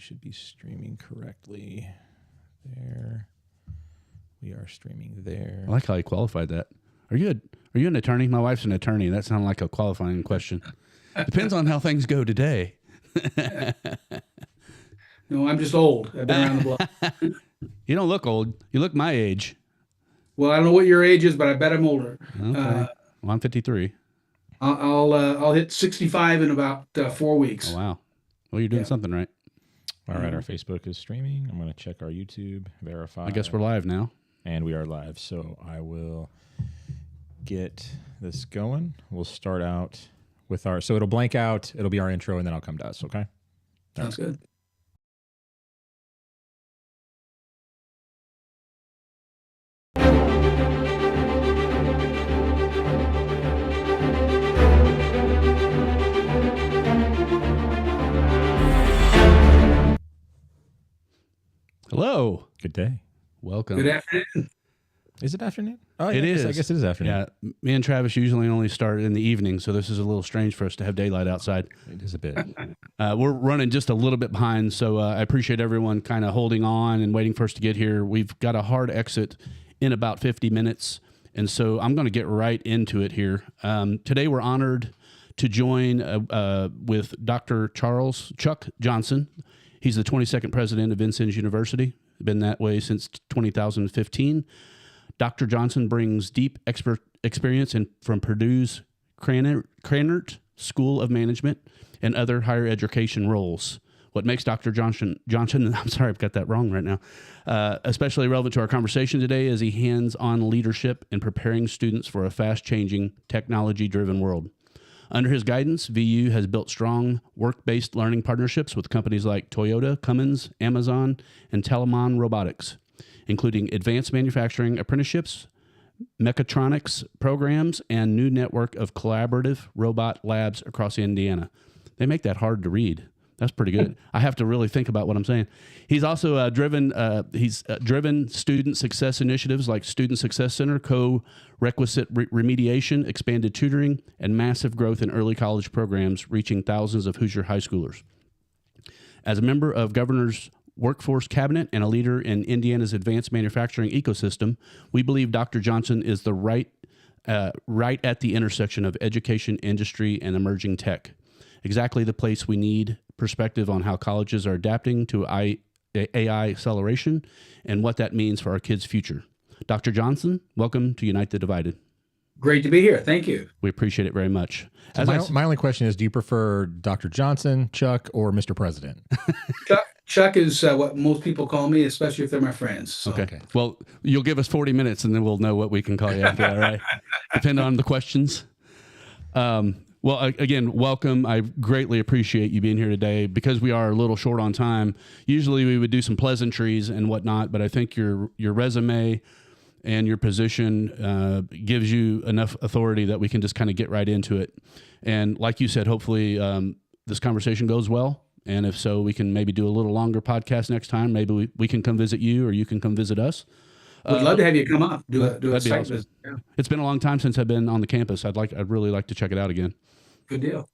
Should be streaming correctly. There. We are streaming there. I like how you qualified that. Are you an attorney? My wife's an attorney. That sounded like a qualifying question. Depends on how things go today. No, I'm just old. I've been around the block. You don't look old. You look my age. Well, I don't know what your age is, but I bet I'm older. Okay. Well, I'm 53. I'll hit 65 in about 4 weeks. Oh, wow. Well, you're doing something right. All right, our Facebook is streaming. I'm going to check our YouTube, verify. I guess we're live now. And we are live. So I will get this going. We'll start out with so it'll blank out. It'll be our intro, and then I'll come to us, okay? Sounds good. Hello. Good day. Welcome. Good afternoon. Is it afternoon? Oh, It is. I guess it is afternoon. Yeah, me and Travis usually only start in the evening, so this is a little strange for us to have daylight outside. It is a bit. We're running just a little bit behind, so I appreciate everyone kind of holding on and waiting for us to get here. We've got a hard exit in about 50 minutes, and so I'm going to get right into it here. Today we're honored to join with Dr. Chuck Johnson. He's the 22nd president of Vincennes University. Been that way since 2015. Dr. Johnson brings deep experience from Purdue's Krannert School of Management and other higher education roles. What makes Dr. Johnson, I'm sorry, I've got that wrong right now, especially relevant to our conversation today is he hands-on leadership in preparing students for a fast-changing, technology-driven world. Under his guidance, VU has built strong work-based learning partnerships with companies like Toyota, Cummins, Amazon, and Telemon Robotics, including advanced manufacturing apprenticeships, mechatronics programs, and new network of collaborative robot labs across Indiana. They make that hard to read. That's pretty good. I have to really think about what I'm saying. He's also driven student success initiatives like Student Success Center, co-requisite remediation, expanded tutoring, and massive growth in early college programs, reaching thousands of Hoosier high schoolers. As a member of Governor's Workforce Cabinet and a leader in Indiana's advanced manufacturing ecosystem, we believe Dr. Johnson is the right at the intersection of education, industry, and emerging tech. Exactly the place we need perspective on how colleges are adapting to AI acceleration and what that means for our kids' future. Dr. Johnson, welcome to Unite the Divided. Great to be here. Thank you. We appreciate it very much. So my only question is, do you prefer Dr. Johnson, Chuck, or Mr. President? Chuck is what most people call me, especially if they're my friends. So. Okay. Well, you'll give us 40 minutes and then we'll know what we can call you after that, right? Depending on the questions. Well, again, welcome. I greatly appreciate you being here today. Because we are a little short on time, usually we would do some pleasantries and whatnot, but I think your resume and your position gives you enough authority that we can just kind of get right into it. And like you said, hopefully this conversation goes well. And if so, we can maybe do a little longer podcast next time. Maybe we can come visit you or you can come visit us. We'd love to have you come up, do a that'd be site awesome. visit. Yeah. It's been a long time since I've been on the campus. I'd really like to check it out again. Good deal.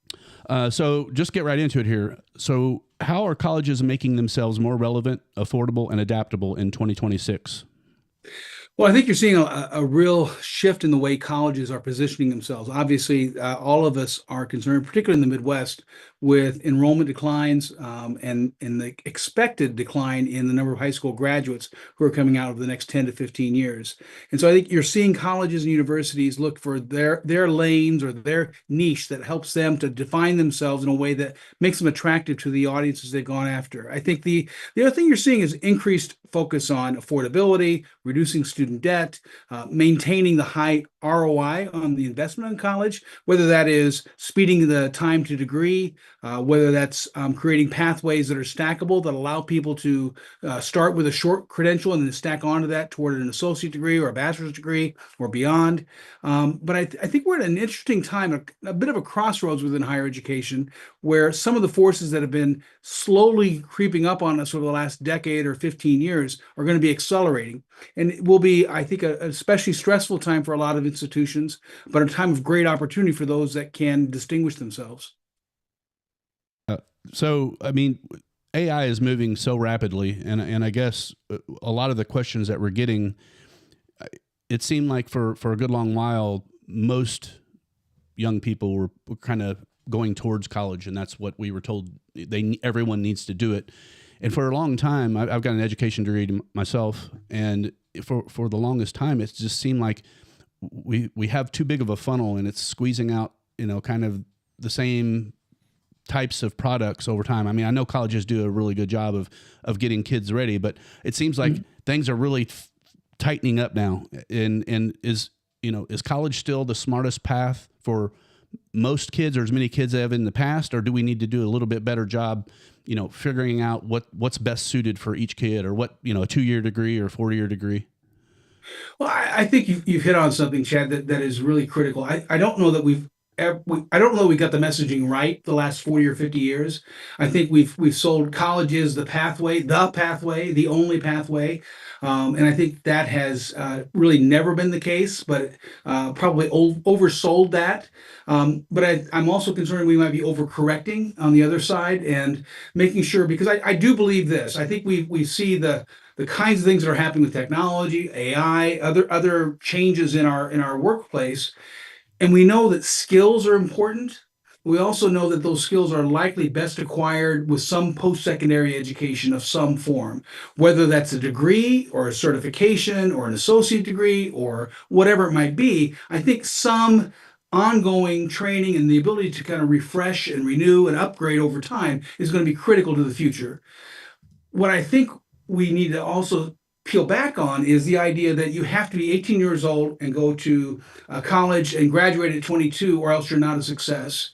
So just get right into it here. So how are colleges making themselves more relevant, affordable, and adaptable in 2026? Well, I think you're seeing a real shift in the way colleges are positioning themselves. Obviously, all of us are concerned, particularly in the Midwest, with enrollment declines and the expected decline in the number of high school graduates who are coming out over the next 10 to 15 years. And so I think you're seeing colleges and universities look for their lanes or their niche that helps them to define themselves in a way that makes them attractive to the audiences they've gone after. I think the other thing you're seeing is increased focus on affordability, reducing student debt, maintaining the high ROI on the investment in college, whether that is speeding the time to degree, whether that's creating pathways that are stackable that allow people to start with a short credential and then stack onto that toward an associate degree or a bachelor's degree or beyond. But I think we're at an interesting time, a bit of a crossroads within higher education, where some of the forces that have been slowly creeping up on us over the last decade or 15 years are going to be accelerating. And it will be, I think, a especially stressful time for a lot of institutions, but a time of great opportunity for those that can distinguish themselves. So, I mean, AI is moving so rapidly, and I guess a lot of the questions that we're getting, it seemed like for a good long while, most young people were kind of going towards college, and that's what we were told. Everyone needs to do it. And for a long time, I've got an education degree myself, and for the longest time, it just seemed like we have too big of a funnel, and it's squeezing out, kind of the same types of products over time. I mean, I know colleges do a really good job of getting kids ready, but it seems like things are really tightening up now. And is college still the smartest path for most kids, or as many kids have in the past, or do we need to do a little bit better job, figuring out what's best suited for each kid, or what, a 2-year degree or 4-year degree? Well, I think you've hit on something, Chad, that is really critical. I don't know that I don't know we got the messaging right the last 40 or 50 years. I think we've sold colleges the pathway, the only pathway, and I think that has really never been the case, but probably oversold that. But I'm also concerned we might be overcorrecting on the other side and making sure, because I do believe this. I think we see the kinds of things that are happening with technology, AI, other changes in our workplace, and we know that skills are important. We also know that those skills are likely best acquired with some post-secondary education of some form, whether that's a degree or a certification or an associate degree or whatever it might be. I think some ongoing training and the ability to kind of refresh and renew and upgrade over time is going to be critical to the future. What I think we need to also peel back on is the idea that you have to be 18 years old and go to college and graduate at 22, or else you're not a success.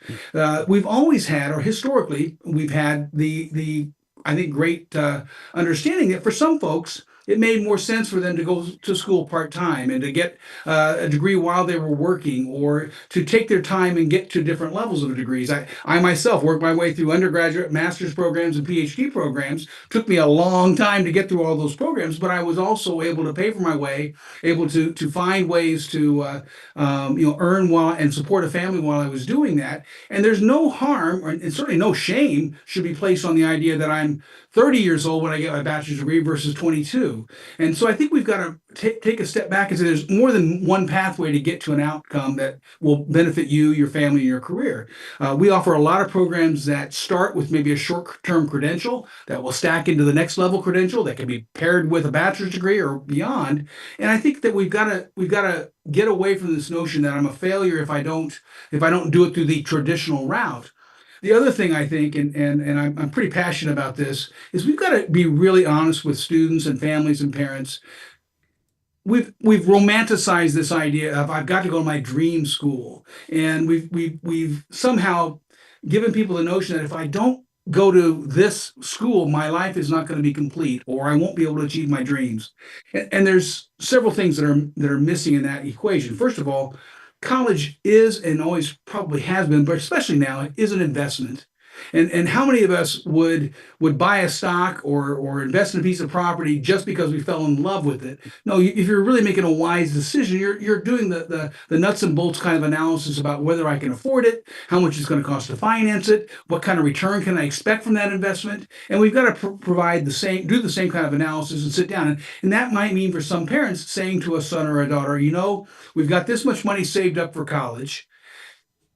We've always had, or historically, we've had the I think great understanding that for some folks, it made more sense for them to go to school part time and to get a degree while they were working, or to take their time and get to different levels of degrees. I myself worked my way through undergraduate, master's programs, and PhD programs. Took me a long time to get through all those programs, but I was also able to pay for my way, able to find ways to earn while and support a family while I was doing that. And there's no harm, and certainly no shame, should be placed on the idea that I'm 30 years old when I get my bachelor's degree versus 22. And so I think we've got to take a step back and say there's more than one pathway to get to an outcome that will benefit you, your family, and your career. We offer a lot of programs that start with maybe a short-term credential that will stack into the next level credential that can be paired with a bachelor's degree or beyond. And I think that we've got to get away from this notion that I'm a failure if I don't do it through the traditional route. The other thing I think, and I'm pretty passionate about this, is we've got to be really honest with students and families and parents. We've romanticized this idea of I've got to go to my dream school, and we've somehow given people the notion that if I don't go to this school, my life is not going to be complete, or I won't be able to achieve my dreams. And there's several things that are missing in that equation. First of all, college is, and always probably has been, but especially now, is an investment. And how many of us would buy a stock or invest in a piece of property just because we fell in love with it? No, if you're really making a wise decision, you're doing the nuts and bolts kind of analysis about whether I can afford it, how much it's going to cost to finance it, what kind of return can I expect from that investment, and we've got to provide do the same kind of analysis and sit down. And that might mean for some parents saying to a son or a daughter, we've got this much money saved up for college.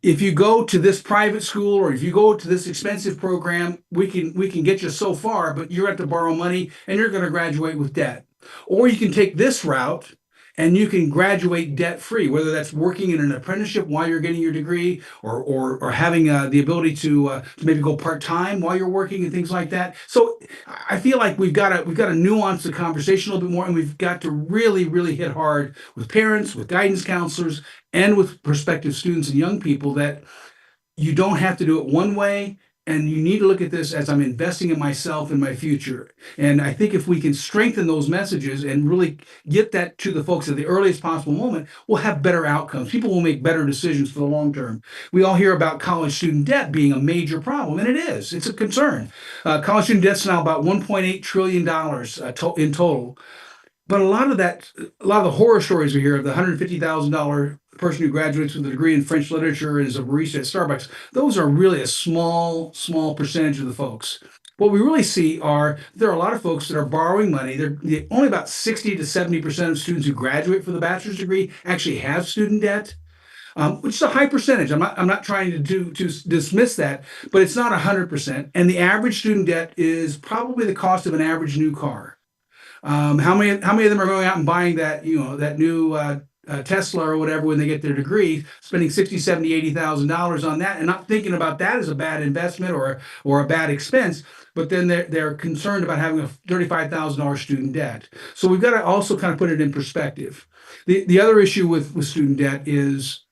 If you go to this private school, or if you go to this expensive program, we can get you so far, but you're going to have to borrow money and you're going to graduate with debt. Or you can take this route and you can graduate debt free, whether that's working in an apprenticeship while you're getting your degree, or having the ability to maybe go part time while you're working and things like that. So I feel like we've got to nuance the conversation a little bit more, and we've got to really hit hard with parents, with guidance counselors, and with prospective students and young people that you don't have to do it one way, and you need to look at this as I'm investing in myself and my future. And I think if we can strengthen those messages and really get that to the folks at the earliest possible moment, we'll have better outcomes. People will make better decisions for the long term. We all hear about college student debt being a major problem, and it is. It's a concern. College student debt's now about $1.8 trillion in total. But a lot of the horror stories we hear of the $150,000 person who graduates with a degree in French literature and is a barista at Starbucks, those are really a small percentage of the folks. what we really see are there are a lot of folks that are borrowing money. Only about 60 to 70% of students who graduate from the bachelor's degree actually have student debt, which is a high percentage. I'm not trying to dismiss that, but it's not 100%. And the average student debt is probably the cost of an average new car. How many of them are going out and buying that new Tesla or whatever when they get their degree, spending 60, 70, $80,000 on that, and not thinking about that as a bad investment or a bad expense, but then they're concerned about having a $35,000 student debt. So we've got to also kind of put it in perspective. The other issue with student debt is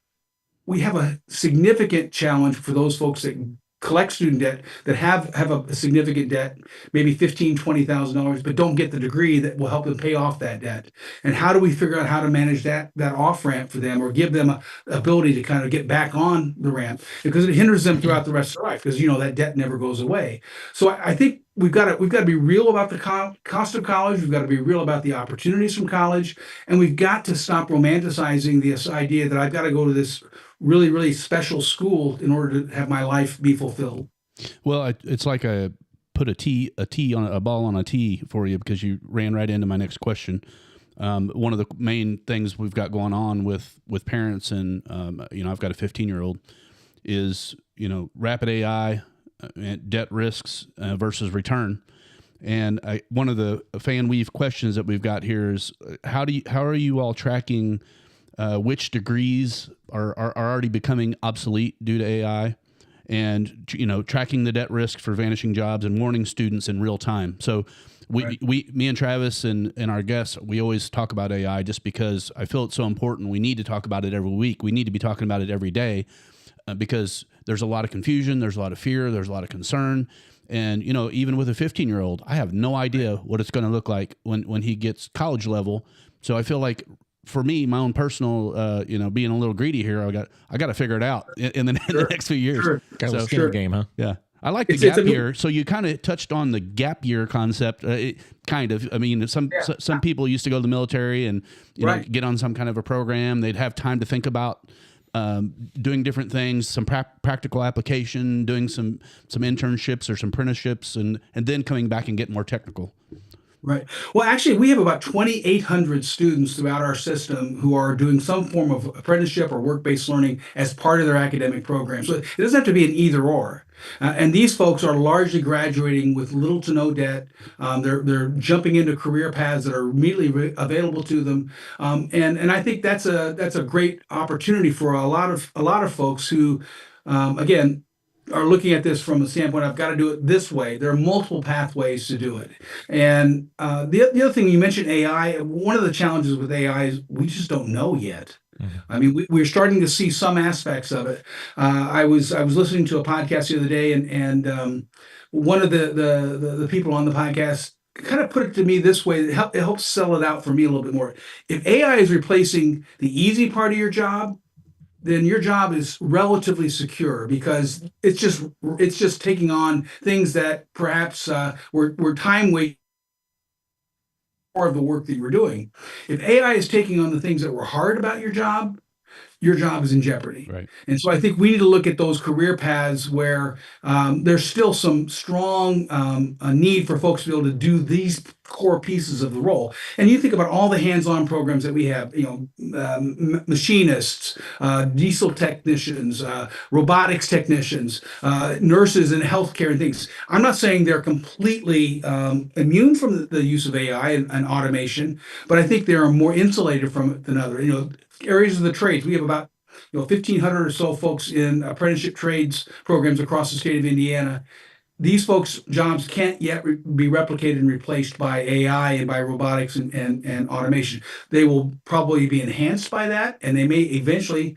we have a significant challenge for those folks that collect student debt that have a significant debt, maybe $15,000, $20,000, but don't get the degree that will help them pay off that debt. And how do we figure out how to manage that off ramp for them, or give them a ability to kind of get back on the ramp, because it hinders them throughout the rest of their life, because that debt never goes away. So I think we've got to be real about the cost of college. We've got to be real about the opportunities from college, and we've got to stop romanticizing this idea that I've got to go to this really, really special school in order to have my life be fulfilled. Well, it's like I put a ball on a tee for you, because you ran right into my next question. One of the main things we've got going on with parents, and I've got a 15-year-old, is rapid AI, debt risks versus return. And one of the fan weave questions that we've got here is how are you all tracking which degrees are already becoming obsolete due to AI, and tracking the debt risk for vanishing jobs and warning students in real time. So me and Travis and our guests, we always talk about AI just because I feel it's so important. We need to talk about it every week. We need to be talking about it every day, because there's a lot of confusion, there's a lot of fear, there's a lot of concern. And, even with a 15-year-old, I have no idea what it's going to look like when he gets college level. So I feel like, for me, my own personal, being a little greedy here, I got to figure it out in the next few years. Got a little skin in the game, huh? Yeah. I like the gap year. So you kind of touched on the gap year concept. Some people used to go to the military and get on some kind of a program. They'd have time to think about doing different things, some practical application, doing some internships or some apprenticeships, and then coming back and getting more technical. Right. Well, actually, we have about 2,800 students throughout our system who are doing some form of apprenticeship or work-based learning as part of their academic program. So it doesn't have to be an either or. And these folks are largely graduating with little to no debt. They're jumping into career paths that are immediately available to them. And I think that's a great opportunity for a lot of folks who, again, are looking at this from the standpoint, I've got to do it this way. There are multiple pathways to do it. And the other thing, you mentioned AI. One of the challenges with AI is we just don't know yet. Mm-hmm. I mean, we're starting to see some aspects of it. I was listening to a podcast the other day, and one of the people on the podcast kind of put it to me this way. It helps sell it out for me a little bit more. If AI is replacing the easy part of your job, then your job is relatively secure, because it's just taking on things that perhaps were time wasting more of the work that you were doing. If AI is taking on the things that were hard about your job is in jeopardy. Right. And so I think we need to look at those career paths where there's still some strong need for folks to be able to do these core pieces of the role. And you think about all the hands-on programs that we have, machinists, diesel technicians, robotics technicians, nurses in healthcare and things. I'm not saying they're completely immune from the use of AI and automation, but I think they are more insulated from it than others. Areas of the trades. We have about 1,500 or so folks in apprenticeship trades programs across the state of Indiana. These folks' jobs can't yet be replicated and replaced by AI and by robotics and automation. They will probably be enhanced by that, and they may eventually,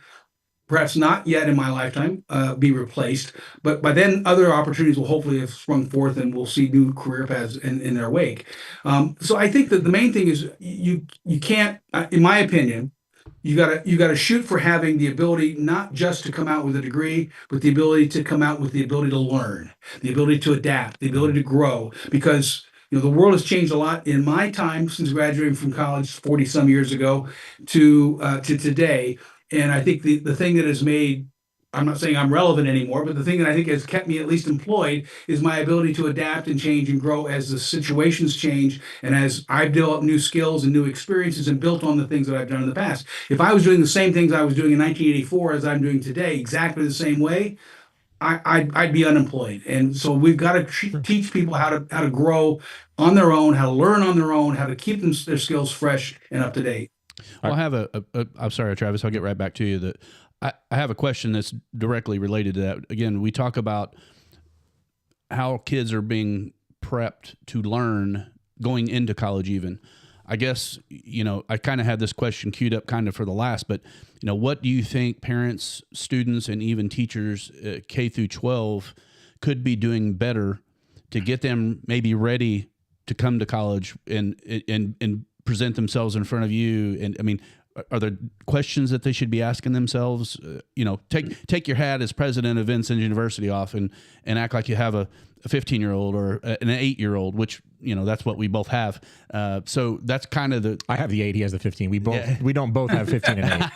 perhaps not yet in my lifetime, be replaced. But by then, other opportunities will hopefully have sprung forth, and we'll see new career paths in their wake. So I think that the main thing is you can't, in my opinion, you gotta shoot for having the ability not just to come out with a degree, but the ability to come out with the ability to learn, the ability to adapt, the ability to grow. Because the world has changed a lot in my time since graduating from college 40 some years ago to today. And I think the thing that has made I'm not saying I'm relevant anymore, but the thing that I think has kept me at least employed is my ability to adapt and change and grow as the situations change and as I've developed new skills and new experiences and built on the things that I've done in the past. If I was doing the same things I was doing in 1984 as I'm doing today, exactly the same way, I'd be unemployed. And so we've got to Sure. teach people how to grow on their own, how to learn on their own, how to keep their skills fresh and up to date. Well, I have I'm sorry, Travis, I'll get right back to you. I have a question that's directly related to that. Again, we talk about how kids are being prepped to learn going into college even. I guess, I kind of had this question queued up kind of for the last, but, what do you think parents, students, and even teachers K through 12 could be doing better to get them maybe ready to come to college and present themselves in front of you? And I mean, are there questions that they should be asking themselves? Take your hat as president of Vincennes University off and act like you have a 15-year-old or an 8-year-old, which, that's what we both have. So that's kind of I have the 8. He has the 15. We don't both have 15 and 8.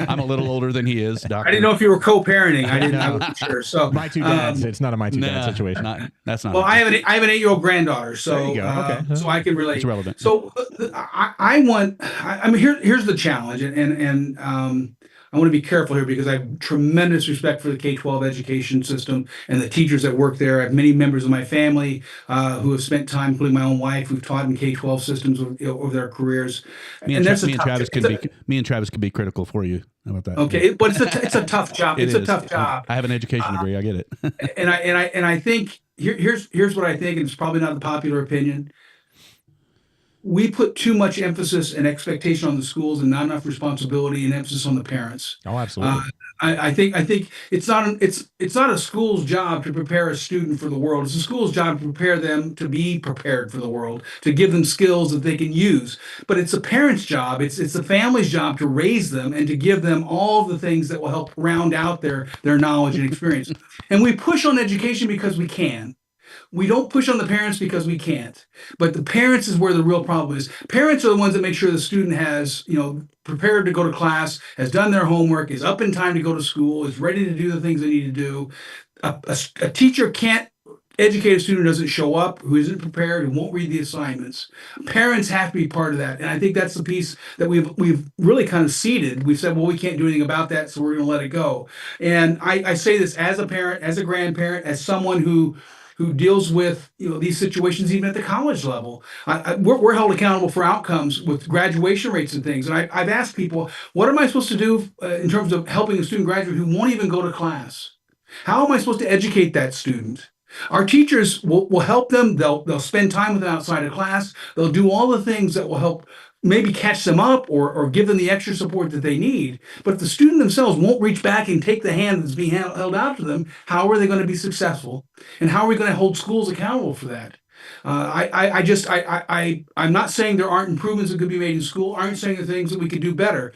I'm a little older than he is, Doctor. I didn't know if you were co-parenting. I wasn't sure. So my two dads. It's not a my two dads situation. That's not. Well, I have an 8-year-old granddaughter, so there you go. Okay. So I can relate. It's relevant. So I mean, here's the challenge, and I want to be careful here because I have tremendous respect for the K-12 education system and the teachers that work there. I have many members of my family who have spent time, including my own wife, who've taught in K-12 systems over their careers. Me and Travis could be critical for you. How about that? Okay, but it's a tough job. It's a tough job. I have an education degree. I get it. and I think here's what I think, and it's probably not the popular opinion. We put too much emphasis and expectation on the schools and not enough responsibility and emphasis on the parents. Oh, absolutely. I think it's not a school's job to prepare a student for the world. It's a school's job to prepare them to be prepared for the world, to give them skills that they can use. But it's a parent's job. It's the family's job to raise them and to give them all the things that will help round out their knowledge and experience. And we push on education because we can. We don't push on the parents because we can't. But the parents is where the real problem is. Parents are the ones that make sure the student has, prepared to go to class, has done their homework, is up in time to go to school, is ready to do the things they need to do. A teacher can't educate a student who doesn't show up, who isn't prepared, who won't read the assignments. Parents have to be part of that. And I think that's the piece that we've really kind of ceded. We've said, well, we can't do anything about that, so we're going to let it go. And I say this as a parent, as a grandparent, as someone who deals with these situations even at the college level. We're held accountable for outcomes with graduation rates and things. And I've asked people, what am I supposed to do in terms of helping a student graduate who won't even go to class? How am I supposed to educate that student? Our teachers will help them. They'll spend time with them outside of class. They'll do all the things that will help maybe catch them up or give them the extra support that they need. But if the student themselves won't reach back and take the hand that's being held out to them, how are they going to be successful? And how are we going to hold schools accountable for that? I'm not saying there aren't improvements that could be made in school, aren't saying the things that we could do better.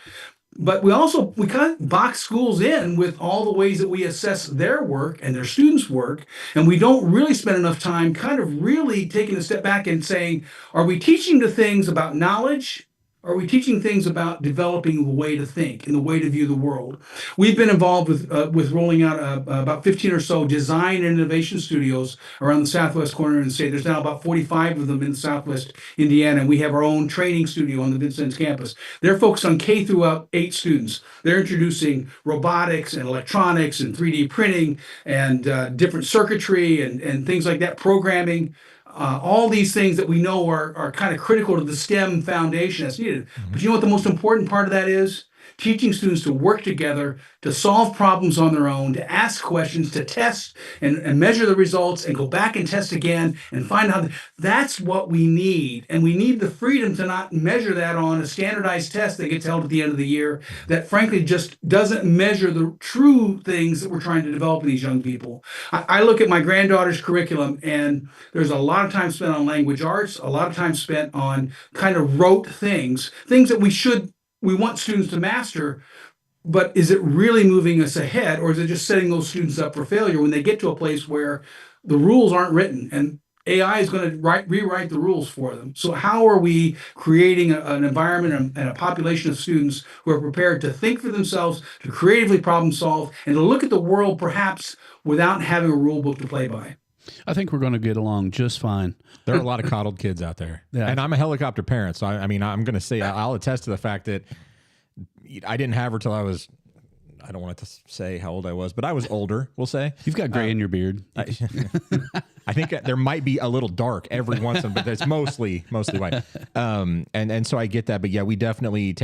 But we kind of box schools in with all the ways that we assess their work and their students' work. And we don't really spend enough time kind of really taking a step back and saying, are we teaching the things about knowledge? Are we teaching things about developing the way to think and the way to view the world? We've been involved with rolling out about 15 or so design and innovation studios around the southwest corner of the state. There's now about 45 of them in southwest Indiana, and we have our own training studio on the Vincennes campus. They're focused on K through 8 students. They're introducing robotics and electronics and 3D printing and different circuitry and things like that, programming. All these things that we know are kind of critical to the STEM foundation that's needed. Mm-hmm. But you know what the most important part of that is? Teaching students to work together, to solve problems on their own, to ask questions, to test and measure the results and go back and test again and find out. That's what we need. And we need the freedom to not measure that on a standardized test that gets held at the end of the year that frankly just doesn't measure the true things that we're trying to develop in these young people. I look at my granddaughter's curriculum and there's a lot of time spent on language arts, a lot of time spent on kind of rote things that we want students to master, but is it really moving us ahead, or is it just setting those students up for failure when they get to a place where the rules aren't written AI is going to rewrite the rules for them. So how are we creating an environment and a population of students who are prepared to think for themselves, to creatively problem solve, and to look at the world perhaps without having a rule book to play by? I think we're going to get along just fine. There are a lot of coddled kids out there. Yeah. And I'm a helicopter parent. So, I mean, I'm going to say, I'll attest to the fact that I didn't have her till I was, I don't want to say how old I was, but I was older, we'll say. You've got gray in your beard. I think there might be a little dark every once in a while, but it's mostly white. And so I get that, but yeah, we definitely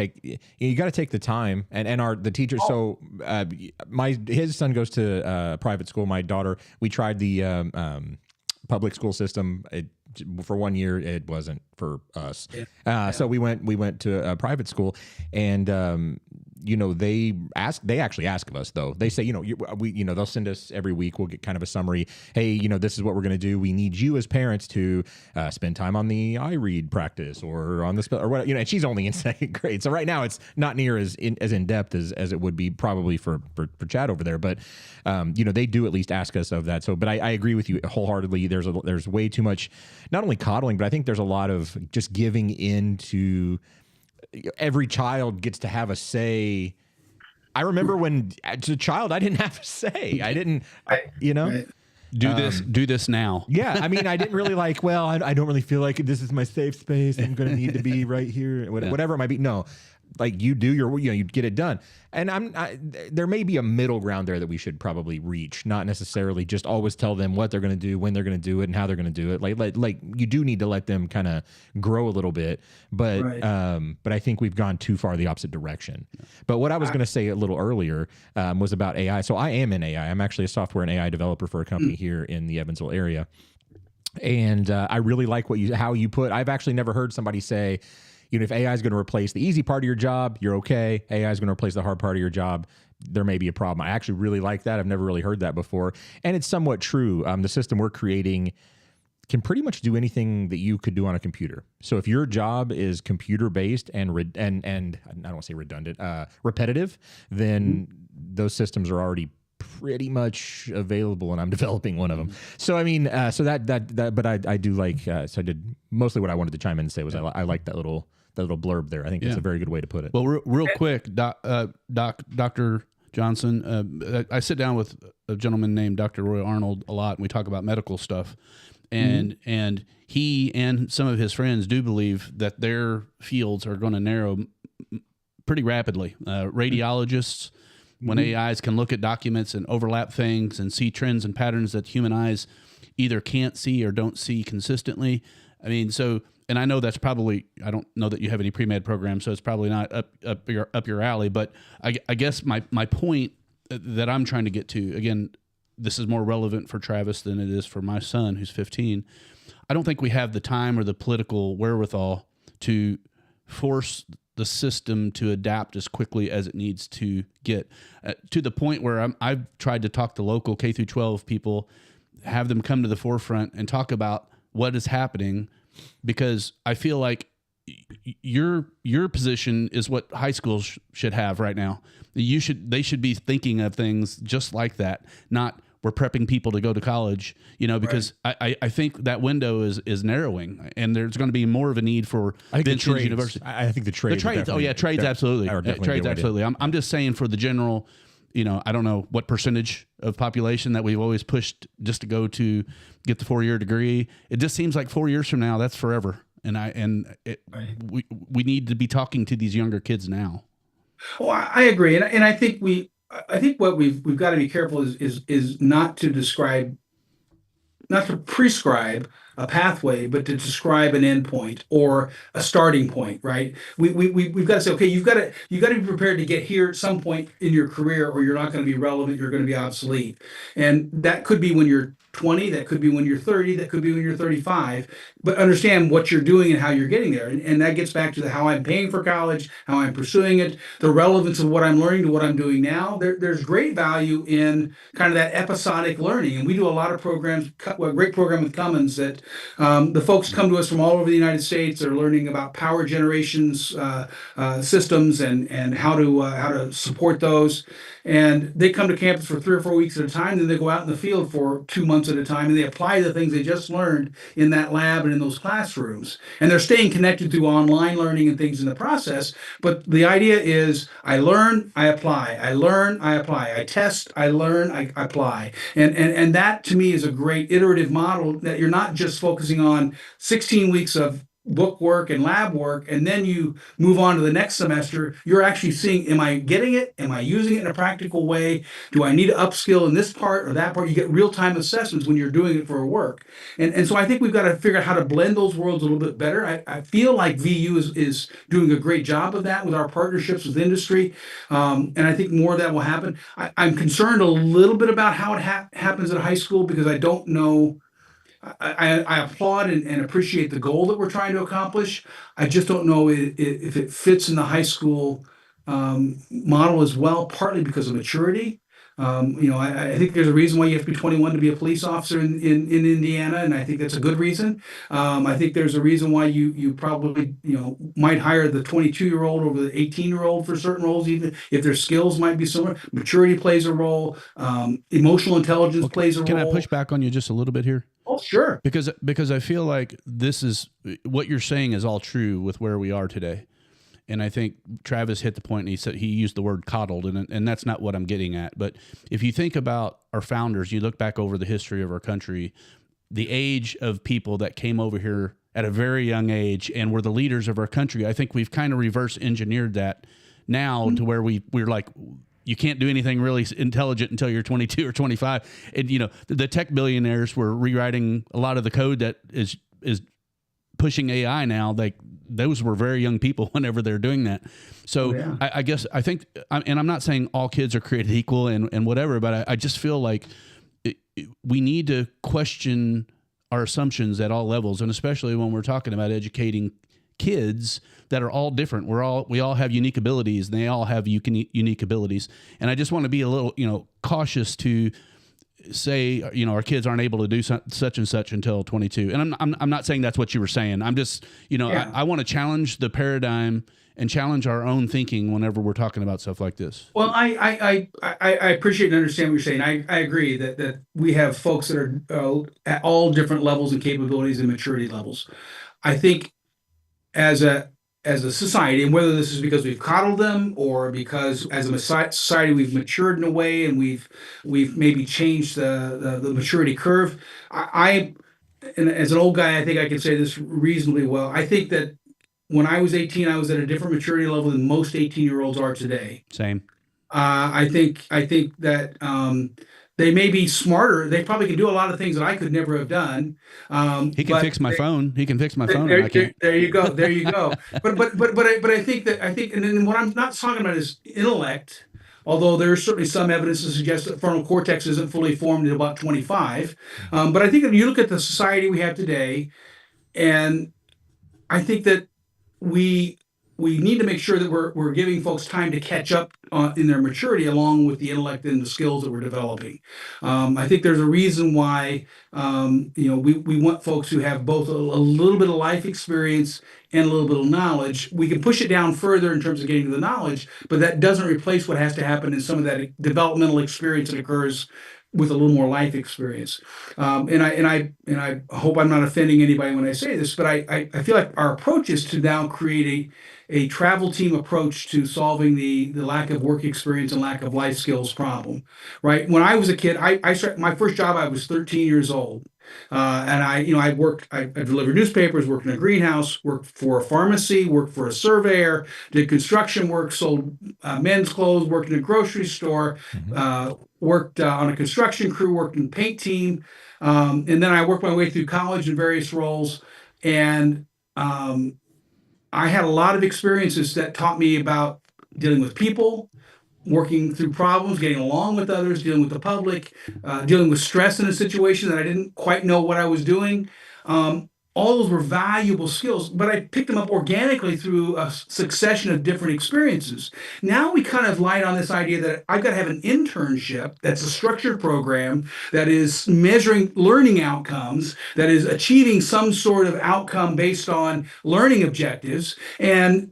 you got to take the time and the teachers. So his son goes to private school. My daughter, we tried the public school system. For 1 year, it wasn't for us. So we went to a private school, and they actually ask of us though. They say, they'll send us every week. We'll get kind of a summary. Hey, this is what we're going to do. We need you as parents to spend time on the iRead practice or on the spell or what. And she's only in second grade, so right now it's not near as in depth as it would be probably for Chad over there. But they do at least ask us of that. So, but I agree with you wholeheartedly. There's way too much, not only coddling, but I think there's a lot of just giving into. Every child gets to have a say. I remember when as a child, I didn't have a say. I didn't, Right. Do this now. Yeah. I mean, I didn't really I don't really feel like this is my safe space. I'm going to need to be right here, whatever it might be. No, like you do you get it done. And there may be a middle ground there that we should probably reach, not necessarily just always tell them what they're going to do, when they're going to do it, and how they're going to do it. Like you do need to let them kind of grow a little bit, but right. But I think we've gone too far the opposite direction. But what I was going to say a little earlier was about AI. So I am in AI. I'm actually a software and AI developer for a company here in the Evansville area, and I really like how you put. I've actually never heard somebody say, if AI is going to replace the easy part of your job, you're okay. AI is going to replace the hard part of your job, there may be a problem. I actually really like that. I've never really heard that before. And it's somewhat true. The system we're creating can pretty much do anything that you could do on a computer. So if your job is computer-based and I don't want to say redundant, repetitive, then those systems are already pretty much available, and I'm developing one of them. So I mean, but I do like. So I did mostly what I wanted to chime in and say was I like that little blurb there. I think it's a very good way to put it. Well, real quick, Dr. Johnson, I sit down with a gentleman named Dr. Roy Arnold a lot, and we talk about medical stuff. And he and some of his friends do believe that their fields are going to narrow pretty rapidly. Radiologists, when AIs can look at documents and overlap things and see trends and patterns that human eyes either can't see or don't see consistently. I mean, and I know that's probably, I don't know that you have any pre-med programs, so it's probably not up your alley. But I guess my point that I'm trying to get to, again, this is more relevant for Travis than it is for my son, who's 15. I don't think we have the time or the political wherewithal to force the system to adapt as quickly as it needs to get to the point where I've tried to talk to local K through 12 people, have them come to the forefront and talk about what is happening, because I feel like your position is what high schools should have right now. They should be thinking of things just like that, not we're prepping people to go to college, because right. I think that window is narrowing, and there's going to be more of a need for Vincennes University. I think the trades. Trades absolutely. Trades absolutely. I'm just saying for the general, I don't know what percentage of population that we've always pushed just to go to get the 4-year degree. It just seems like 4 years from now, that's forever. We need to be talking to these younger kids now. Well, I agree, and I think what we've got to be careful is not to prescribe a pathway, but to describe an endpoint or a starting point, right? We've got to say, okay, you got to be prepared to get here at some point in your career, or you're not going to be relevant, you're going to be obsolete. And that could be when you're 20, that could be when you're 30, that could be when you're 35, but understand what you're doing and how you're getting there. And that gets back to how I'm paying for college, how I'm pursuing it, the relevance of what I'm learning to what I'm doing now. There's great value in kind of that episodic learning. And we do a lot of programs, a great program with Cummins that the folks come to us from all over the United States. They're learning about power generations systems and how to support those. And they come to campus for 3 or 4 weeks at a time. Then they go out in the field for 2 months months at a time, and they apply the things they just learned in that lab and in those classrooms. And they're staying connected through online learning and things in the process. But the idea is I learn, I apply. I learn, I apply. I test, I learn, I apply. And that to me is a great iterative model that you're not just focusing on 16 weeks of book work and lab work, and then you move on to the next semester. You're actually seeing, am I getting it? Am I using it in a practical way? Do I need to upskill in this part or that part? You get real-time assessments when you're doing it for a work. And so I think we've got to figure out how to blend those worlds a little bit better. I feel like VU is doing a great job of that with our partnerships with industry. And I think more of that will happen. I'm concerned a little bit about how it happens at high school, because I don't know. I applaud and appreciate the goal that we're trying to accomplish. I just don't know if it fits in the high school model as well, partly because of maturity. I think there's a reason why you have to be 21 to be a police officer in Indiana, and I think that's a good reason. I think there's a reason why you probably might hire the 22-year-old over the 18-year-old for certain roles, even if their skills might be similar. Maturity plays a role. Emotional intelligence plays a role. Can I push back on you just a little bit here? Oh, sure. Because I feel like this is what you're saying is all true with where we are today. And I think Travis hit the point, and he used the word coddled, and that's not what I'm getting at. But if you think about our founders, you look back over the history of our country, the age of people that came over here at a very young age and were the leaders of our country, I think we've kind of reverse engineered that now to where we're like, you can't do anything really intelligent until you're 22 or 25. And, the tech billionaires were rewriting a lot of the code that is pushing AI now. Like, those were very young people whenever they're doing that. So I think, and I'm not saying all kids are created equal and whatever, but I just feel like we need to question our assumptions at all levels. And especially when we're talking about educating kids that are all different. We all have unique abilities, and they all have unique abilities. And I just want to be a little, cautious to say, our kids aren't able to do such and such until 22. And I'm not saying that's what you were saying. I'm just, I want to challenge the paradigm and challenge our own thinking whenever we're talking about stuff like this. Well, I appreciate and understand what you're saying. I agree that we have folks that are at all different levels and capabilities and maturity levels. I think as a society, and whether this is because we've coddled them or because as a society we've matured in a way and we've maybe changed the maturity curve. And as an old guy, I think I can say this reasonably well. I think that when I was 18, I was at a different maturity level than most 18-year-olds are today. Same. I think that they may be smarter. They probably can do a lot of things that I could never have done. He can fix my phone. He can fix my phone. There, And I can't. there you go. There you go. But I think, and then what I'm not talking about is intellect. Although there's certainly some evidence to suggest that frontal cortex isn't fully formed at about 25. But I think if you look at the society we have today, and I think that we need to make sure that we're giving folks time to catch up in their maturity along with the intellect and the skills that we're developing. I think there's a reason why we want folks who have both a little bit of life experience and a little bit of knowledge. We can push it down further in terms of getting to the knowledge, but that doesn't replace what has to happen in some of that developmental experience that occurs with a little more life experience. And I hope I'm not offending anybody when I say this, but I feel like our approach is to now create a travel team approach to solving the lack of work experience and lack of life skills problem. Right? When I was a kid, my first job, I was 13 years old. And I delivered newspapers, worked in a greenhouse, worked for a pharmacy, worked for a surveyor, did construction work, sold men's clothes, worked in a grocery store, worked on a construction crew, worked in the paint team. And then I worked my way through college in various roles. And I had a lot of experiences that taught me about dealing with people, working through problems, getting along with others, dealing with the public, dealing with stress in a situation that I didn't quite know what I was doing. All those were valuable skills, but I picked them up organically through a succession of different experiences. Now we kind of light on this idea that I've got to have an internship that's a structured program that is measuring learning outcomes, that is achieving some sort of outcome based on learning objectives. And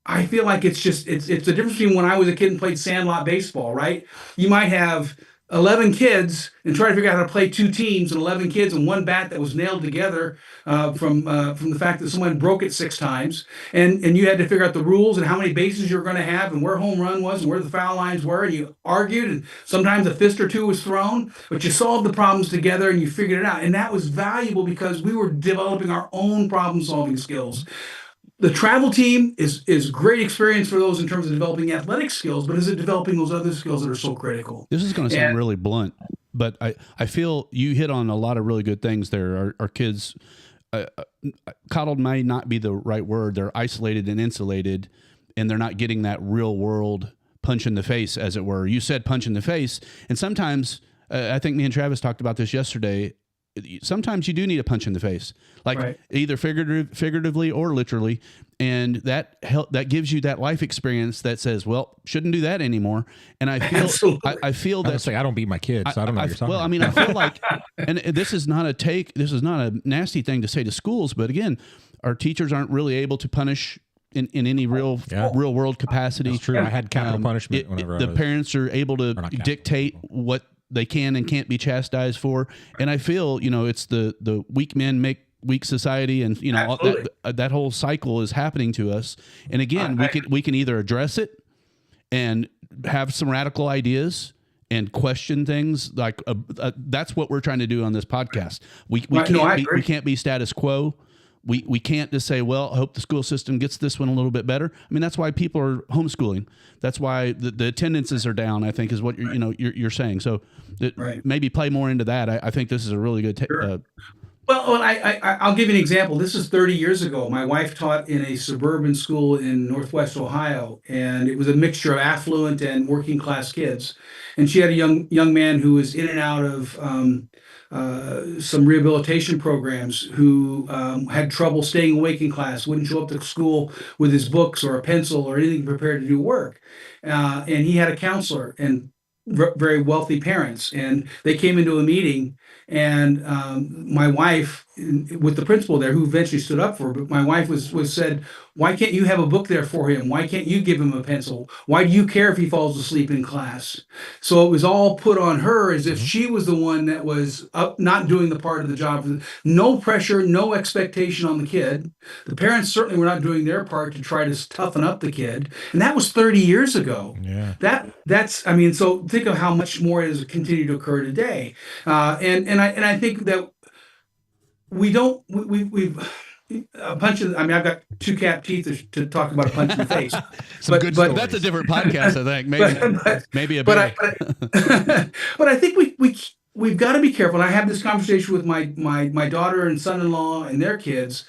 I feel like it's the difference between when I was a kid and played sandlot baseball, right? You might have 11 kids and try to figure out how to play two teams and 11 kids and one bat that was nailed together from the fact that someone broke it 6 times, and you had to figure out the rules and how many bases you were going to have and where home run was and where the foul lines were, and you argued, and sometimes a fist or two was thrown, but you solved the problems together and you figured it out, and that was valuable because we were developing our own problem solving skills. The travel team is great experience for those in terms of developing athletic skills, but is it developing those other skills that are so critical? This is going to sound really blunt, but I feel you hit on a lot of really good things there. Our kids, coddled may not be the right word. They're isolated and insulated, and they're not getting that real world punch in the face, as it were. You said punch in the face, and sometimes I think me and Travis talked about this yesterday. Sometimes you do need a punch in the face, like either figuratively or literally, and that gives you that life experience that says, "Well, shouldn't do that anymore." And I feel, I feel that I don't beat my kids, so I don't know what you're talking about. I mean, I feel like, and this is not a nasty thing to say to schools, but again, our teachers aren't really able to punish in any real world capacity. That's true. I had capital punishment whenever the parents are able to dictate what they can and can't be chastised for. And I feel, it's the weak men make weak society, and that whole cycle is happening to us. And again, we can either address it and have some radical ideas and question things, like that's what we're trying to do on this podcast. We can't be status quo. We can't just say, well, I hope the school system gets this one a little bit better. I mean, that's why people are homeschooling. That's why the attendances are down, I think, is what you're saying. So maybe play more into that. I think this is a really good Well, I'll give you an example. This is 30 years ago. My wife taught in a suburban school in Northwest Ohio, and it was a mixture of affluent and working class kids. And she had a young man who was in and out of some rehabilitation programs, who had trouble staying awake in class, wouldn't show up to school with his books or a pencil or anything prepared to do work. And he had a counselor and very wealthy parents, and they came into a meeting, and my wife, with the principal there, who eventually stood up for her, but my wife was said, "Why can't you have a book there for him? Why can't you give him a pencil? Why do you care if he falls asleep in class?" So it was all put on her, as if she was the one that was not doing the part of the job. No pressure, no expectation on the kid. The parents certainly were not doing their part to try to toughen up the kid, and that was 30 years ago. Yeah, so think of how much more has continued to occur today, and I think that we've a punch in. I mean, I've got two cat teeth to talk about a punch in the face. But that's a different podcast, I think. Maybe a bit. But I think we've got to be careful. And I have this conversation with my daughter and son-in-law and their kids.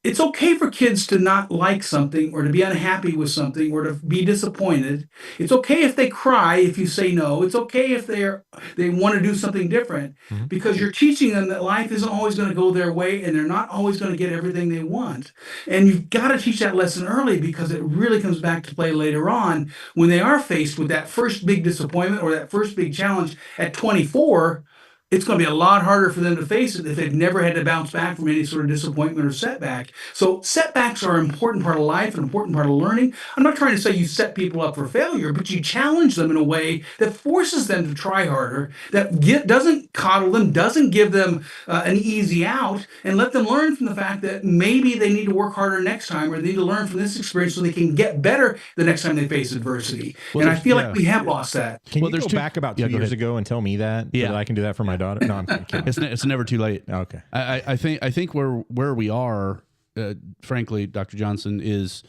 It's okay for kids to not like something, or to be unhappy with something, or to be disappointed. It's okay if they cry if you say no. It's okay if they want to do something different, because you're teaching them that life isn't always going to go their way, and they're not always going to get everything they want. And you've got to teach that lesson early, because it really comes back to play later on when they are faced with that first big disappointment or that first big challenge at 24. It's going to be a lot harder for them to face it if they've never had to bounce back from any sort of disappointment or setback. So setbacks are an important part of life, an important part of learning. I'm not trying to say you set people up for failure, but you challenge them in a way that forces them to try harder, that doesn't coddle them, doesn't give them an easy out, and let them learn from the fact that maybe they need to work harder next time, or they need to learn from this experience so they can get better the next time they face adversity. And I feel like we have lost that. Can you go back about 2 years ago and tell me that? So that I can do that for my daughter? No, I'm kidding. It's never too late. Okay. I think where we are, frankly, Dr. Johnson, is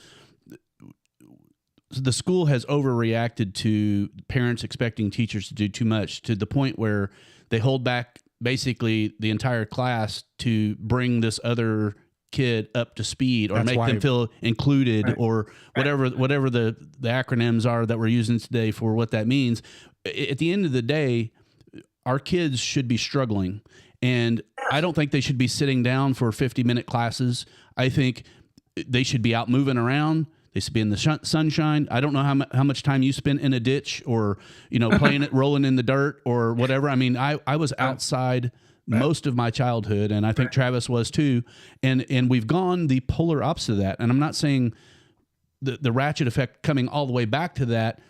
the school has overreacted to parents expecting teachers to do too much, to the point where they hold back basically the entire class to bring this other kid up to speed, or make them feel included, or whatever the acronyms are that we're using today for what that means. At the end of the day, our kids should be struggling, and I don't think they should be sitting down for 50-minute classes. I think they should be out moving around. They should be in the sunshine. I don't know how much time you spent in a ditch, or playing it, rolling in the dirt, or whatever. I mean, I was outside most of my childhood, and I think Travis was too. And we've gone the polar opposite of that. And I'm not saying the ratchet effect coming all the way back to that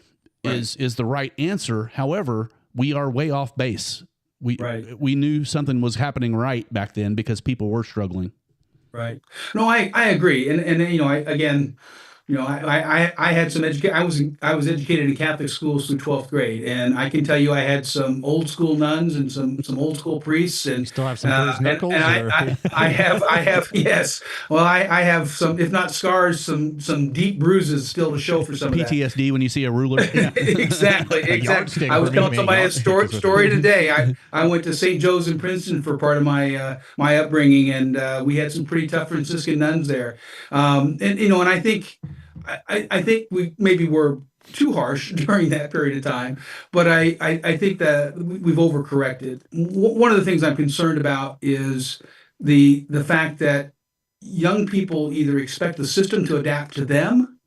is the right answer. However, we are way off base. We knew something was happening right back then because people were struggling. Right. No, I agree. And I had some education. I was educated in Catholic schools through 12th grade, and I can tell you I had some old school nuns and some old school priests, and You still have some bruised knuckles? and Or? I have yes. Well, I have some, if not scars, some deep bruises still to show for some of that. PTSD when you see a ruler. Exactly. I was telling somebody a story today. I went to St. Joe's in Princeton for part of my upbringing, and we had some pretty tough Franciscan nuns there. And I think we maybe were too harsh during that period of time, but I think that we've overcorrected. One of the things I'm concerned about is the fact that young people either expect the system to adapt to them,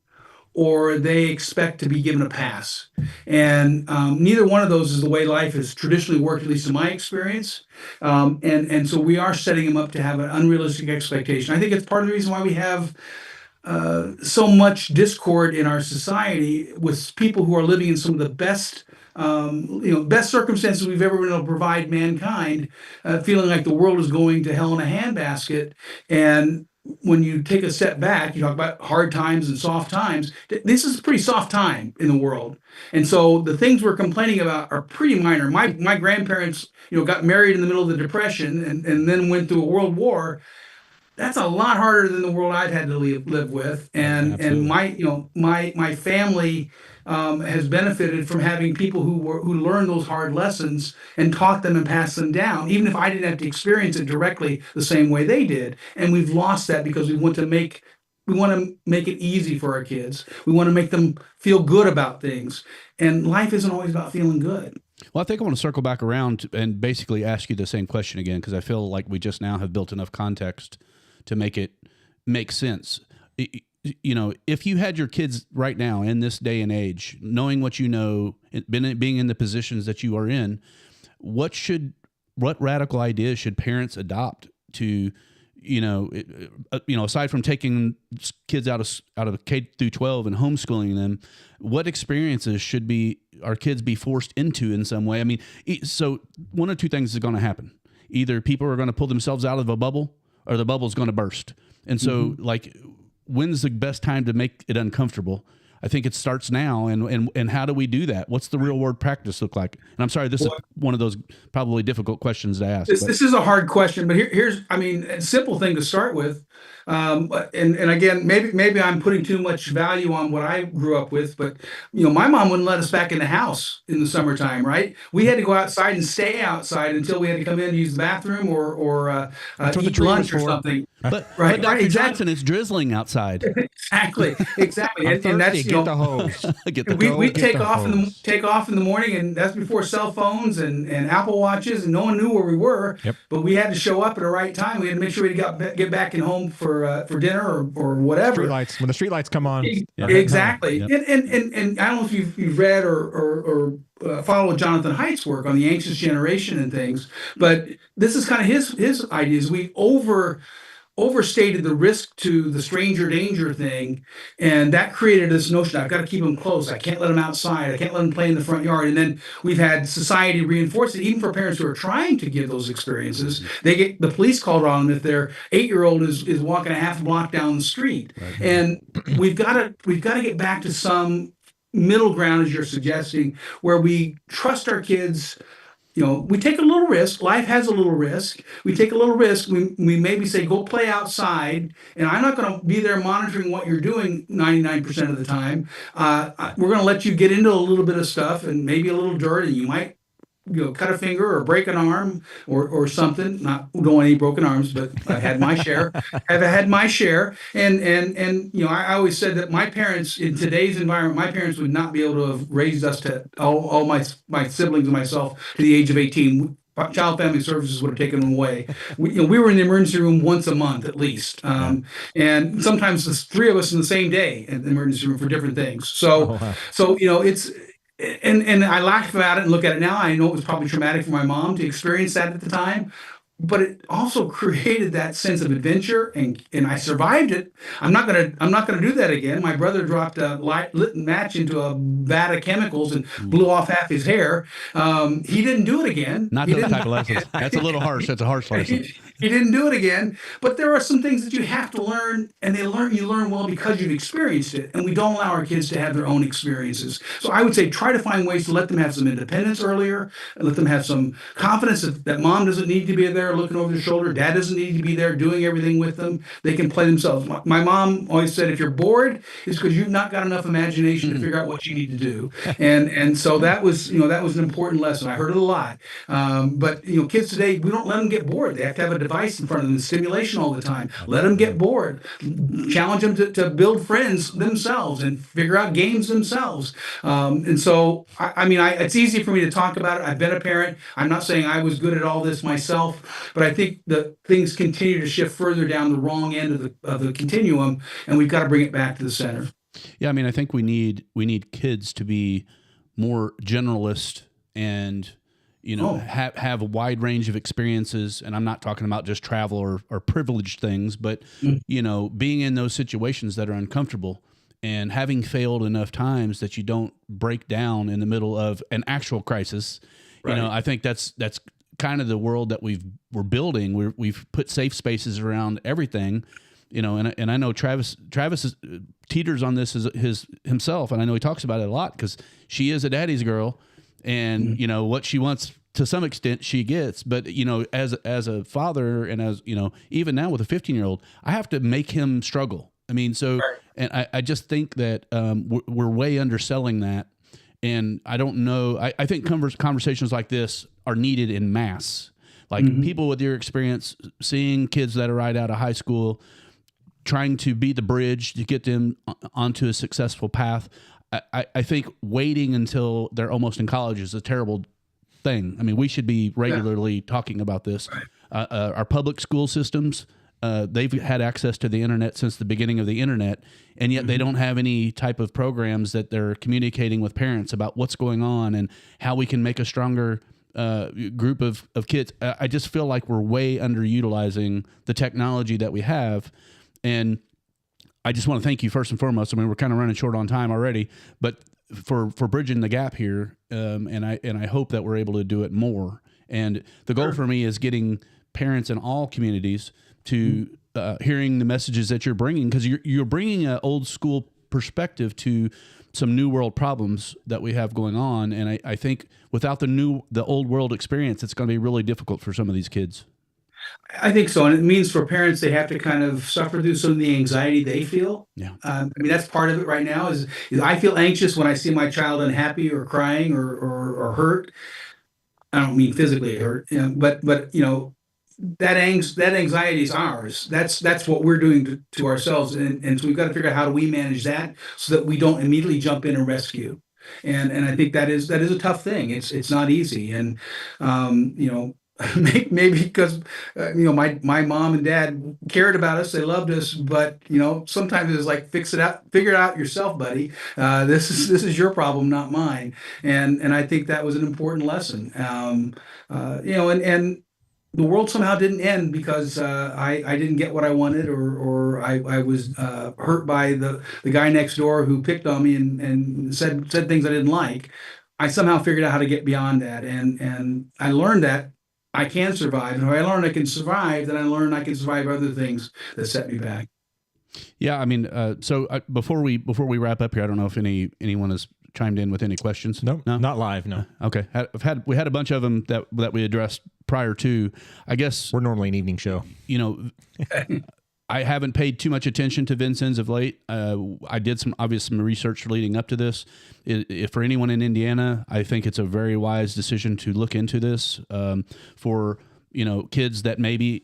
or they expect to be given a pass. And neither one of those is the way life has traditionally worked, at least in my experience. And so we are setting them up to have an unrealistic expectation. I think it's part of the reason why we have so much discord in our society, with people who are living in some of the best best circumstances we've ever been able to provide mankind, feeling like the world is going to hell in a handbasket. And when you take a step back, you talk about hard times and soft times. This is a pretty soft time in the world, and so the things we're complaining about are pretty minor. My grandparents, got married in the middle of the Depression, and then went through a world war. That's a lot harder than the world I've had to live with, and my family has benefited from having people who learned those hard lessons and taught them and passed them down, even if I didn't have to experience it directly the same way they did. And we've lost that because we want to make it easy for our kids. We want to make them feel good about things, and life isn't always about feeling good. Well, I think I want to circle back around and basically ask you the same question again, because I feel like we just now have built enough context to make it make sense. If you had your kids right now in this day and age, knowing what you know, being in the positions that you are in, what radical ideas should parents adopt to, aside from taking kids out of K through 12 and homeschooling them, what experiences should our kids be forced into in some way? I mean, so one of two things is going to happen. Either people are going to pull themselves out of a bubble, or the bubble's going to burst. And so, when's the best time to make it uncomfortable? I think it starts now. And how do we do that? What's the real world practice look like? And I'm sorry, this is one of those probably difficult questions to ask. This is a hard question, but here's a simple thing to start with. And again, maybe I'm putting too much value on what I grew up with, but my mom wouldn't let us back in the house in the summertime, right? We had to go outside and stay outside until we had to come in to use the bathroom or eat lunch or something. But Dr. Johnson, it's drizzling outside. Exactly. And that's get the hose. We take off in the morning, and that's before cell phones and Apple Watches, and no one knew where we were. Yep. But we had to show up at the right time. We had to make sure we get back in home for dinner or whatever. When the street lights come on. Exactly. Yep. And I don't know if you've read or followed Jonathan Haidt's work on the anxious generation and things, but this is kind of his ideas. We overstated the risk to the stranger danger thing, and that created this notion: I've got to keep them close. I can't let them outside. I can't let them play in the front yard. And then we've had society reinforce it, even for parents who are trying to give those experiences. They get the police called on them if their 8-year-old is walking a half block down the street. Right. And we've got to get back to some middle ground, as you're suggesting, where we trust our kids. We take a little risk. Life has a little risk. We take a little risk. We maybe say, go play outside, and I'm not going to be there monitoring what you're doing 99% of the time. We're going to let you get into a little bit of stuff and maybe a little dirt, and you might cut a finger or break an arm or something. Don't want any broken arms, but I've had my share. And I always said that my parents, in today's environment, my parents would not be able to have raised us to all my siblings and myself to the age of 18. Child Family Services would have taken them away. We were in the emergency room once a month at least, and sometimes there's 3 of us in the same day in the emergency room for different things. So it's. And I laugh about it and look at it now. I know it was probably traumatic for my mom to experience that at the time. but it also created that sense of adventure, and I survived it. I'm not gonna do that again. My brother dropped a lit match into a vat of chemicals and blew off half his hair. He didn't do it again. Not He those didn't. type of lessons. That's a little harsh. That's a harsh lesson. He didn't do it again. But there are some things that you have to learn, and you learn well because you've experienced it. And we don't allow our kids to have their own experiences. So I would say try to find ways to let them have some independence earlier, and let them have some confidence that mom doesn't need to be there looking over their shoulder, dad doesn't need to be there doing everything with them. They can play themselves. My mom always said, if you're bored, it's because you've not got enough imagination to figure out what you need to do. And so that was an important lesson. I heard it a lot. But kids today, we don't let them get bored. They have to have a device in front of them, stimulation all the time. Let them get bored. Challenge them to build friends themselves and figure out games themselves. And so, it's easy for me to talk about it. I've been a parent. I'm not saying I was good at all this myself, but I think that things continue to shift further down the wrong end of the continuum, and we've got to bring it back to the center. Yeah, I think we need kids to be more generalist and have a wide range of experiences. And I'm not talking about just travel or privileged things, but being in those situations that are uncomfortable and having failed enough times that you don't break down in the middle of an actual crisis. Right. I think that's kind of the world that we're building. We've put safe spaces around everything. And I know Travis teeters on this himself, and I know he talks about it a lot because she is a daddy's girl, and what she wants to some extent she gets. But as a father, and as even now with a 15-year-old, I have to make him struggle. Right. And I just think that we're way underselling that, and I don't know. I think conversations like this are needed in mass, like people with your experience, seeing kids that are right out of high school, trying to be the bridge to get them onto a successful path. I think waiting until they're almost in college is a terrible thing. We should be regularly talking about this. Right. Our public school systems, they've had access to the internet since the beginning of the internet, and yet they don't have any type of programs that they're communicating with parents about what's going on and how we can make a stronger group of kids. I just feel like we're way underutilizing the technology that we have. And I just want to thank you first and foremost. We're kind of running short on time already, but for bridging the gap here, and I hope that we're able to do it more. And the goal for me is getting parents in all communities to hearing the messages that you're bringing, because you're bringing an old school perspective to some new world problems that we have going on. And I think without the old world experience, it's going to be really difficult for some of these kids. I think so. And it means for parents, they have to kind of suffer through some of the anxiety they feel. Yeah. That's part of it right now is I feel anxious when I see my child unhappy or crying or hurt. I don't mean physically hurt, but that anxiety is ours. That's what we're doing to ourselves. And so we've got to figure out how do we manage that so that we don't immediately jump in and rescue. And I think that is a tough thing. It's not easy. And, maybe because my mom and dad cared about us, they loved us, but sometimes it's like figure it out yourself, buddy. This is your problem, not mine. And I think that was an important lesson. And the world somehow didn't end because I didn't get what I wanted, or I was hurt by the guy next door who picked on me and said things I didn't like. I somehow figured out how to get beyond that, and I learned that I can survive. And if I learn I can survive, then I learn I can survive other things that set me back. Yeah, so before we wrap up here, I don't know if anyone has chimed in with any questions. No, not live. No. Okay, we had a bunch of them that we addressed prior to. I guess we're normally an evening show. I haven't paid too much attention to Vincennes of late. I did some research leading up to this. If for anyone in Indiana, I think it's a very wise decision to look into this for kids that maybe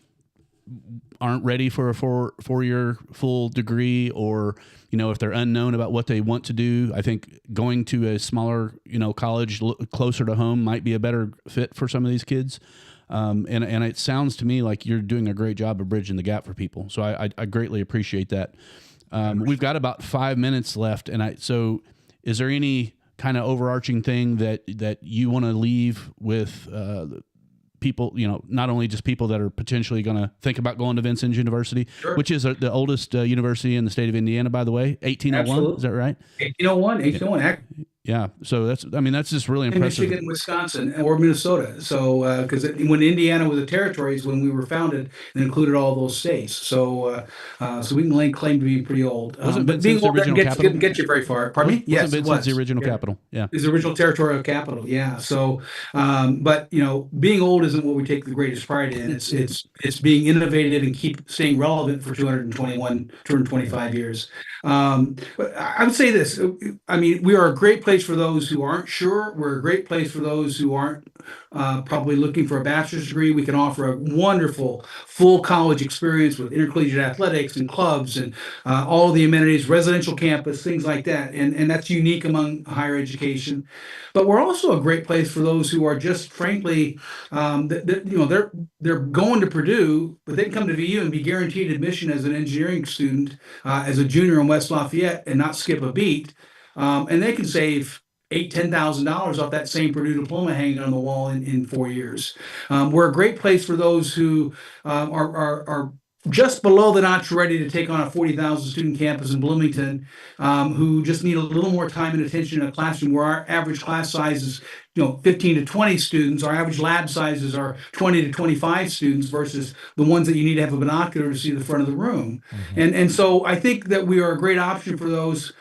aren't ready for a four-year full degree, or if they're unknown about what they want to do. I think going to a smaller college closer to home might be a better fit for some of these kids. And it sounds to me like you're doing a great job of bridging the gap for people. So I greatly appreciate that. We've got about 5 minutes left. So is there any kind of overarching thing that you want to leave with people, not only just people that are potentially going to think about going to Vincennes University, Sure. which is the oldest university in the state of Indiana, by the way, 1801. Absolutely. Is that right? 1801. Yeah. So that's just really In impressive. Michigan, Wisconsin, or Minnesota. So, because when Indiana was a territory is when we were founded, and included all those states. So, so we can lay claim to be pretty old. Wasn't But being Vincennes the old doesn't original capital? get you very far. Pardon me? Yes, Wasn't it Vincennes was. the original Yeah. capital? Yeah. It's the original territorial capital. Yeah. So, but being old isn't what we take the greatest pride in. It's being innovative and keep staying relevant for 225 years. But I would say this. I mean, we are a great place for those who aren't sure. We're a great place for those who aren't probably looking for a bachelor's degree. We can offer a wonderful full college experience with intercollegiate athletics and clubs and all the amenities, residential campus, things like that. And that's unique among higher education. But we're also a great place for those who are just frankly, they're going to Purdue, but they can come to VU and be guaranteed admission as an engineering student, as a junior in West Lafayette, and not skip a beat. And they can save $10,000 off that same Purdue diploma hanging on the wall in 4 years. We're a great place for those who are just below the notch ready to take on a 40,000 student campus in Bloomington, who just need a little more time and attention in a classroom where our average class size is 15 to 20 students. Our average lab sizes are 20 to 25 students versus the ones that you need to have a binocular to see the front of the room. And so I think that we are a great option for those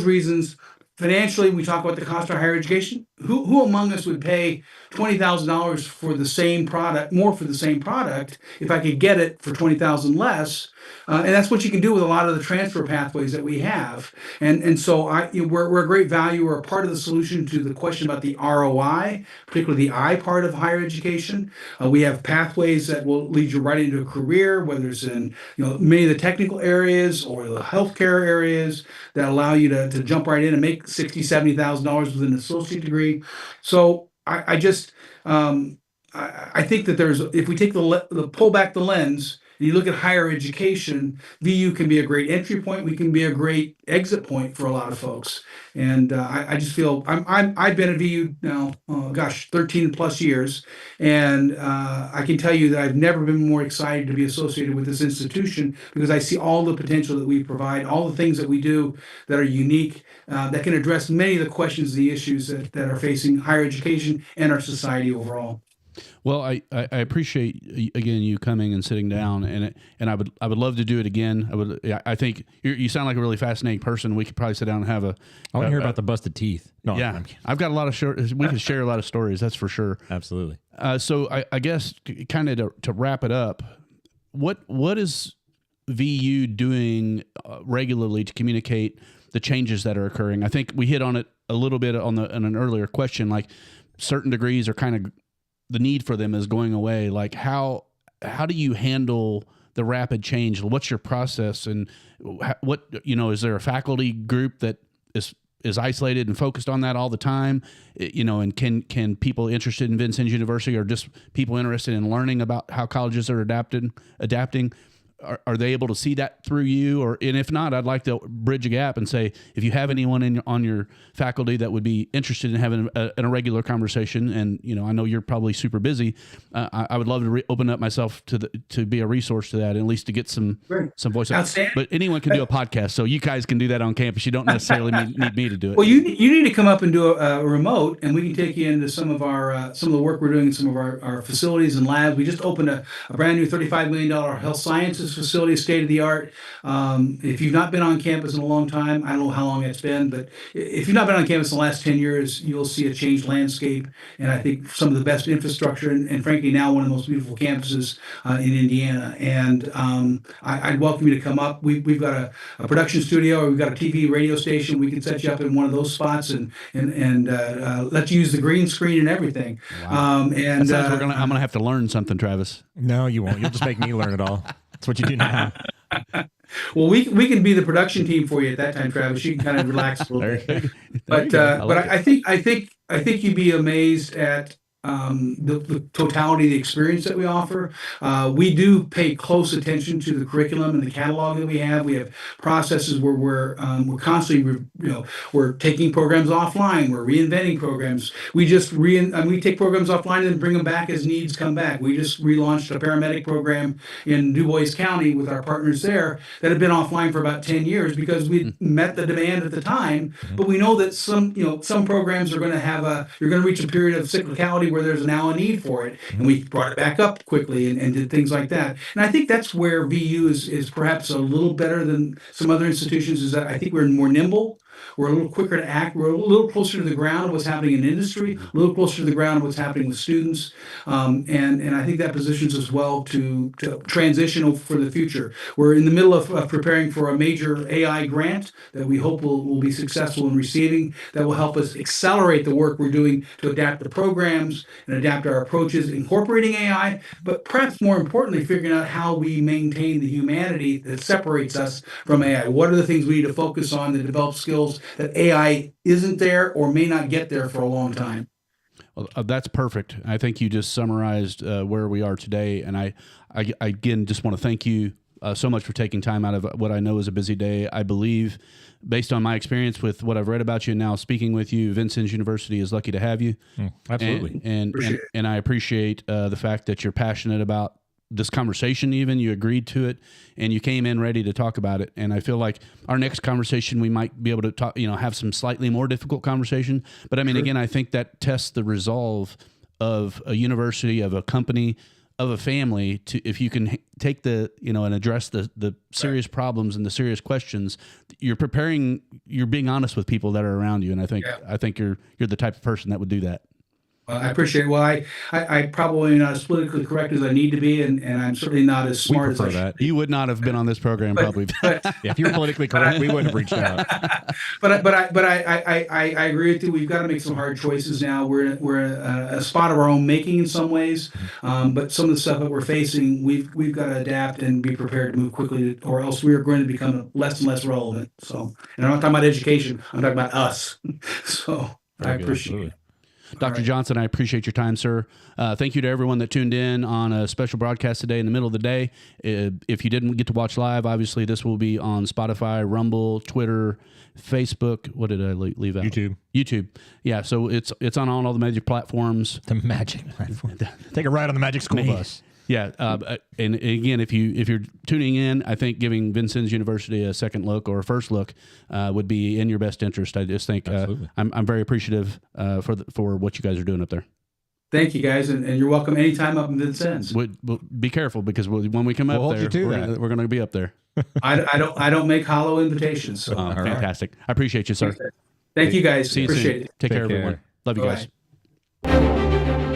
reasons. Financially, we talk about the cost of higher education. Who among us would pay $20,000 for the same product, more for the same product, if I could get it for $20,000 less? And that's what you can do with a lot of the transfer pathways that we have. And so we're a great value. We're a part of the solution to the question about the ROI, particularly the I part of higher education. We have pathways that will lead you right into a career, whether it's in many of the technical areas or the healthcare areas that allow you to jump right in and make $60,000-$70,000 with an associate degree. So I think that if we take the pull back the lens and you look at higher education, VU can be a great entry point. We can be a great exit point for a lot of folks. And I just feel I've been at VU now, 13 plus years, and I can tell you that I've never been more excited to be associated with this institution because I see all the potential that we provide, all the things that we do that are unique, that can address many of the questions, the issues that are facing higher education and our society overall. Well, I appreciate again you coming and sitting down, and I would love to do it again. I think you sound like a really fascinating person. We could probably sit down and have I want to hear about the busted teeth. No, yeah, I've got a lot of we can share a lot of stories. That's for sure. Absolutely. So I guess kind of to wrap it up, what is VU doing regularly to communicate the changes that are occurring? I think we hit on it a little bit on an earlier question, like certain degrees are kind of the need for them is going away. Like how do you handle the rapid change? What's your process, and what is there a faculty group that is isolated and focused on that all the time? And can people interested in Vincennes University or just people interested in learning about how colleges are adapting? Are they able to see that through you? And if not, I'd like to bridge a gap and say, if you have anyone on your faculty that would be interested in having a regular conversation, and I know you're probably super busy, I would love to open up myself to be a resource to that, and at least to get some voice. But anyone can do a podcast, so you guys can do that on campus. You don't necessarily need me to do it. Well, you need to come up and do a remote, and we can take you into some of the work we're doing in some of our facilities and labs. We just opened a brand new $35 million health sciences facility, state of the art. If you've not been on campus in a long time, I don't know how long it's been, but if you've not been on campus in the last 10 years, you'll see a changed landscape. And I think some of the best infrastructure, and frankly, now one of the most beautiful campuses in Indiana. And I'd welcome you to come up. We've got a production studio, or we've got a TV radio station. We can set you up in one of those spots and let you use the green screen and everything. Wow. And I'm gonna have to learn something, Travis. No, you won't. You'll just make me learn it all. That's what you do now. Well, we can be the production team for you at that time, Travis. You can kind of relax a little bit. But I think you'd be amazed at the totality of the experience that we offer. We do pay close attention to the curriculum and the catalog that we have. We have processes where we're constantly, we're taking programs offline. We're reinventing programs. We take programs offline and bring them back as needs come back. We just relaunched a paramedic program in Du Bois County with our partners there that had been offline for about 10 years because we met the demand at the time. But we know that some programs are going to you're going to reach a period of cyclicality where there's now a need for it. And we brought it back up quickly and did things like that. And I think that's where VU is perhaps a little better than some other institutions, is that I think we're more nimble. We're a little quicker to act. We're a little closer to the ground of what's happening in industry, a little closer to the ground of what's happening with students. And I think that positions us well to transition for the future. We're in the middle of preparing for a major AI grant that we hope will be successful in receiving, that will help us accelerate the work we're doing to adapt the programs and adapt our approaches, incorporating AI, but perhaps more importantly, figuring out how we maintain the humanity that separates us from AI. What are the things we need to focus on to develop skills that AI isn't there or may not get there for a long time? Well, that's perfect. I think you just summarized where we are today. And I again, just want to thank you so much for taking time out of what I know is a busy day. I believe, based on my experience with what I've read about you and now speaking with you, Vincennes University is lucky to have you. Absolutely. And I appreciate the fact that you're passionate about this conversation. Even you agreed to it and you came in ready to talk about it. And I feel like our next conversation, we might be able to talk, have some slightly more difficult conversation. But I mean, again, I think that tests the resolve of a university, of a company, of a family, to, if you can take the, and address the serious problems and the serious questions, you're being honest with people that are around you. And I think you're the type of person that would do that. I appreciate it. Well, I probably am not as politically correct as I need to be, and I'm certainly not as smart as I should. You would not have been on this program, probably. If you were politically correct, we wouldn't have reached out. But I agree with you. We've got to make some hard choices now. We're a spot of our own making in some ways, but some of the stuff that we're facing, we've got to adapt and be prepared to move quickly, or else we are going to become less and less relevant. So, and I'm not talking about education. I'm talking about us. So I appreciate it. Dr. Johnson, I appreciate your time, sir. Thank you to everyone that tuned in on a special broadcast today in the middle of the day. If you didn't get to watch live, obviously this will be on Spotify, Rumble, Twitter, Facebook. What did I leave out? YouTube. Yeah, so it's on all the major platforms. The magic platform. Take a ride on the magic school bus. Yeah, and again, if you're tuning in, I think giving Vincennes University a second look or a first look would be in your best interest. I just think I'm very appreciative for what you guys are doing up there. Thank you, guys, and you're welcome anytime up in Vincennes. Be careful because when we come up there, we're going to be up there. I don't make hollow invitations. So. Fantastic. I appreciate you, sir. Thank you, guys. See you appreciate soon. it. Take care, everyone. Love you guys. Bye.